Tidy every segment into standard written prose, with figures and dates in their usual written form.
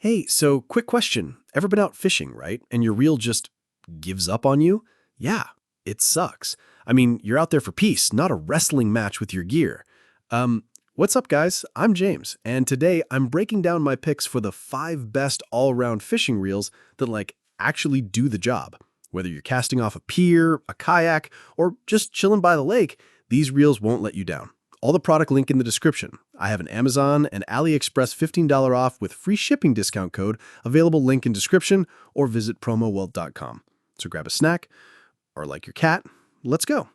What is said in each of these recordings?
Hey, so quick question. Ever been out fishing, right? And your reel just gives up on you? Yeah, it sucks. I mean, you're out there for peace, not a wrestling match with your gear. What's up, guys? I'm James, and today I'm breaking down my picks for the 5 best all-round fishing reels that, actually do the job. Whether you're casting off a pier, a kayak, or just chilling by the lake, these reels won't let you down. All the product link in the description. I have an Amazon and AliExpress $15 off with free shipping discount code, available link in description, or visit promowelt.com. So grab a snack, or like your cat, let's go.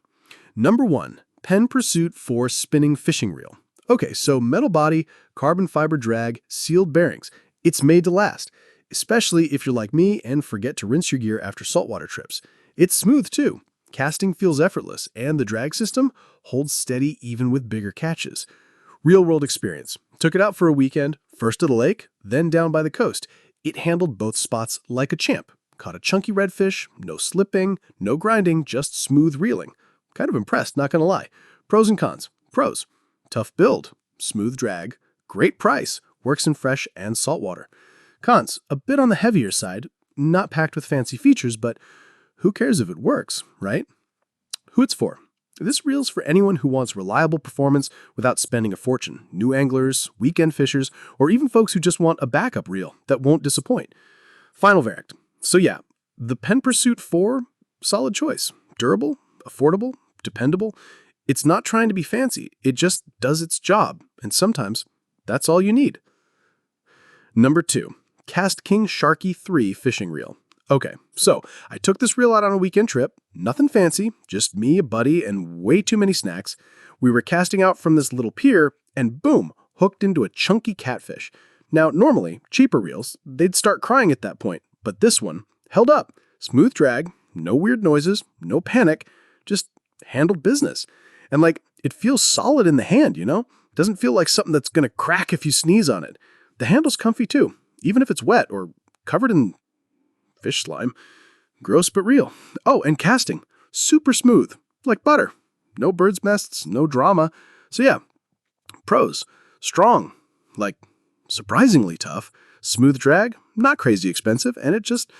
Number 1, Penn Pursuit 4 Spinning Fishing Reel. Okay, so metal body, carbon fiber drag, sealed bearings. It's made to last, especially if you're like me and forget to rinse your gear after saltwater trips. It's smooth too. Casting feels effortless, and the drag system holds steady even with bigger catches. Real-world experience. Took it out for a weekend, first at the lake, then down by the coast. It handled both spots like a champ. Caught a chunky redfish, no slipping, no grinding, just smooth reeling. Kind of impressed, not gonna lie. Pros and cons. Pros. Tough build, smooth drag, great price, works in fresh and saltwater. Cons. A bit on the heavier side, not packed with fancy features, but who cares if it works, right? Who it's for? This reel's for anyone who wants reliable performance without spending a fortune. New anglers, weekend fishers, or even folks who just want a backup reel that won't disappoint. Final verdict. So yeah, the Penn Pursuit 4, solid choice. Durable, affordable, dependable. It's not trying to be fancy. It just does its job. And sometimes that's all you need. Number 2, KastKing Sharky 3 Fishing Reel. Okay, so I took this reel out on a weekend trip. Nothing fancy, just me, a buddy, and way too many snacks. We were casting out from this little pier, and boom, hooked into a chunky catfish. Now, normally, cheaper reels, they'd start crying at that point, but this one held up. Smooth drag, no weird noises, no panic, just handled business. And it feels solid in the hand, you know? Doesn't feel like something that's gonna crack if you sneeze on it. The handle's comfy too, even if it's wet or covered in fish slime. Gross but real. Oh, and casting. Super smooth. Like butter. No bird's nests, no drama. So yeah, pros. Strong. Surprisingly tough. Smooth drag. Not crazy expensive. And it just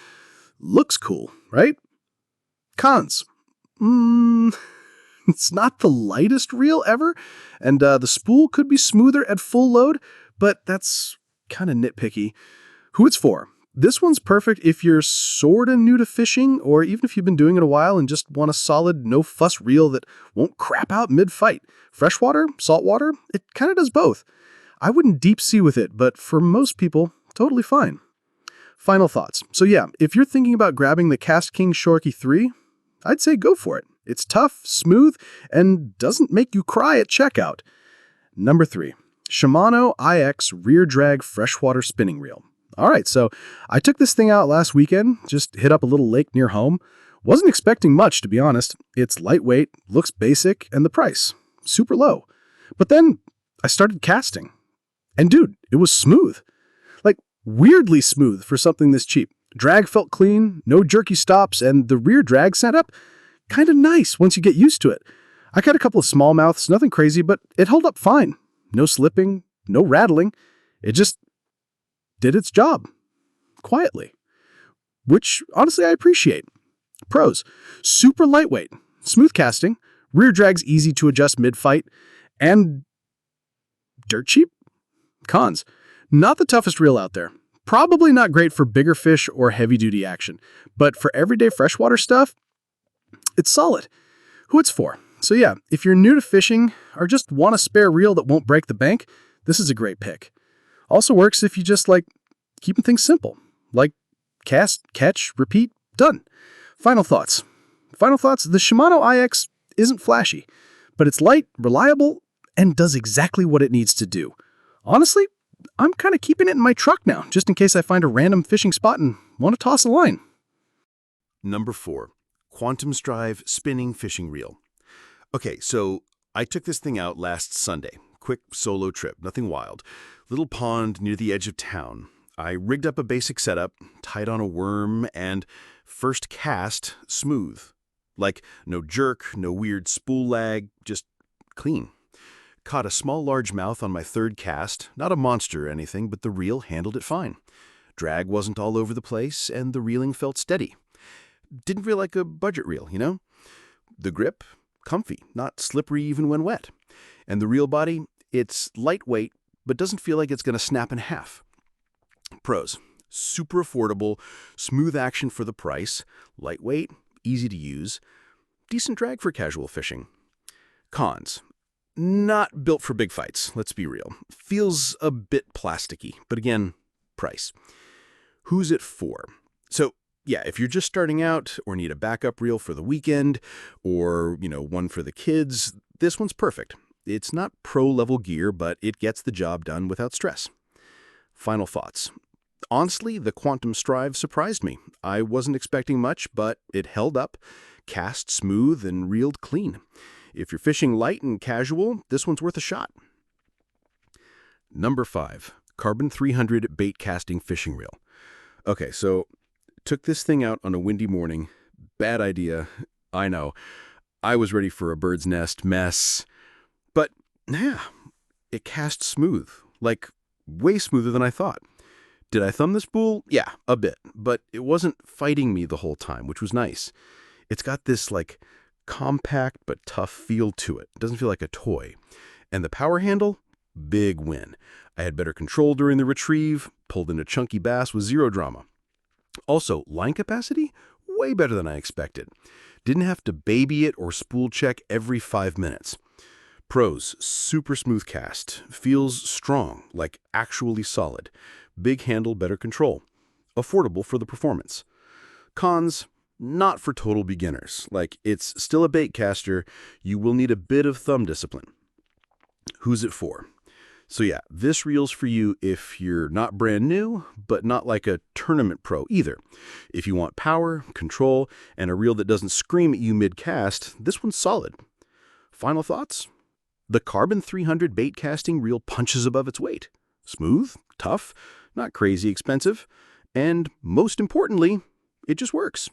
looks cool, right? Cons. It's not the lightest reel ever. And the spool could be smoother at full load, but that's kind of nitpicky. Who it's for? This one's perfect if you're sorta new to fishing, or even if you've been doing it a while and just want a solid, no-fuss reel that won't crap out mid-fight. Freshwater, saltwater, it kind of does both. I wouldn't deep sea with it, but for most people, totally fine. Final thoughts. So yeah, if you're thinking about grabbing the KastKing Sharky 3, I'd say go for it. It's tough, smooth, and doesn't make you cry at checkout. Number 3, Shimano EX Rear Drag Freshwater Spinning Reel. All right, so I took this thing out last weekend, just hit up a little lake near home. Wasn't expecting much, to be honest. It's lightweight, looks basic, and the price, super low. But then I started casting. And dude, it was smooth. Weirdly smooth for something this cheap. Drag felt clean, no jerky stops, and the rear drag setup, kind of nice once you get used to it. I got a couple of smallmouths, nothing crazy, but it held up fine. No slipping, no rattling. It just did its job. Quietly. Which, honestly, I appreciate. Pros. Super lightweight. Smooth casting. Rear drag's easy to adjust mid-fight. And dirt cheap. Cons. Not the toughest reel out there. Probably not great for bigger fish or heavy-duty action. But for everyday freshwater stuff, it's solid. Who it's for. So yeah, if you're new to fishing or just want a spare reel that won't break the bank, this is a great pick. Also works if you just keeping things simple. Cast, catch, repeat, done. Final thoughts. The Shimano EX isn't flashy, but it's light, reliable, and does exactly what it needs to do. Honestly, I'm kind of keeping it in my truck now, just in case I find a random fishing spot and want to toss a line. Number 4, Quantum Strive Spinning Fishing Reel. Okay, so I took this thing out last Sunday. Quick solo trip, nothing wild. Little pond near the edge of town. I rigged up a basic setup, tied on a worm, and first cast smooth. No jerk, no weird spool lag, just clean. Caught a small largemouth on my third cast, not a monster or anything, but the reel handled it fine. Drag wasn't all over the place, and the reeling felt steady. Didn't feel like a budget reel, you know? The grip, comfy, not slippery even when wet. And the reel body, it's lightweight, but doesn't feel like it's going to snap in half. Pros: super affordable, smooth action for the price, lightweight, easy to use, decent drag for casual fishing. Cons: not built for big fights, let's be real. Feels a bit plasticky, but again, price. Who's it for? So, yeah, if you're just starting out or need a backup reel for the weekend or, one for the kids, this one's perfect. It's not pro-level gear, but it gets the job done without stress. Final thoughts. Honestly, the Quantum Strive surprised me. I wasn't expecting much, but it held up, cast smooth, and reeled clean. If you're fishing light and casual, this one's worth a shot. Number 5, Carbon 300 Baitcasting Fishing Reel. Okay, so took this thing out on a windy morning. Bad idea, I know. I was ready for a bird's nest mess. But, yeah, it cast smooth, like way smoother than I thought. Did I thumb this spool? Yeah, a bit, but it wasn't fighting me the whole time, which was nice. It's got this, compact but tough feel to it. It doesn't feel like a toy. And the power handle? Big win. I had better control during the retrieve, pulled in a chunky bass with zero drama. Also, line capacity? Way better than I expected. Didn't have to baby it or spool check every 5 minutes. Pros: super smooth cast. Feels strong, like actually solid. Big handle, better control. Affordable for the performance. Cons: not for total beginners. It's still a bait caster. You will need a bit of thumb discipline. Who's it for? So yeah, this reel's for you if you're not brand new, but not like a tournament pro either. If you want power, control, and a reel that doesn't scream at you mid-cast, this one's solid. Final thoughts? The Carbon 300 Baitcasting reel punches above its weight. Smooth, tough, not crazy expensive, and most importantly, it just works.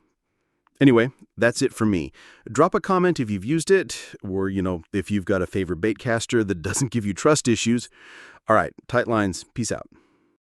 Anyway, that's it for me. Drop a comment if you've used it, or, if you've got a favorite baitcaster that doesn't give you trust issues. All right, tight lines. Peace out.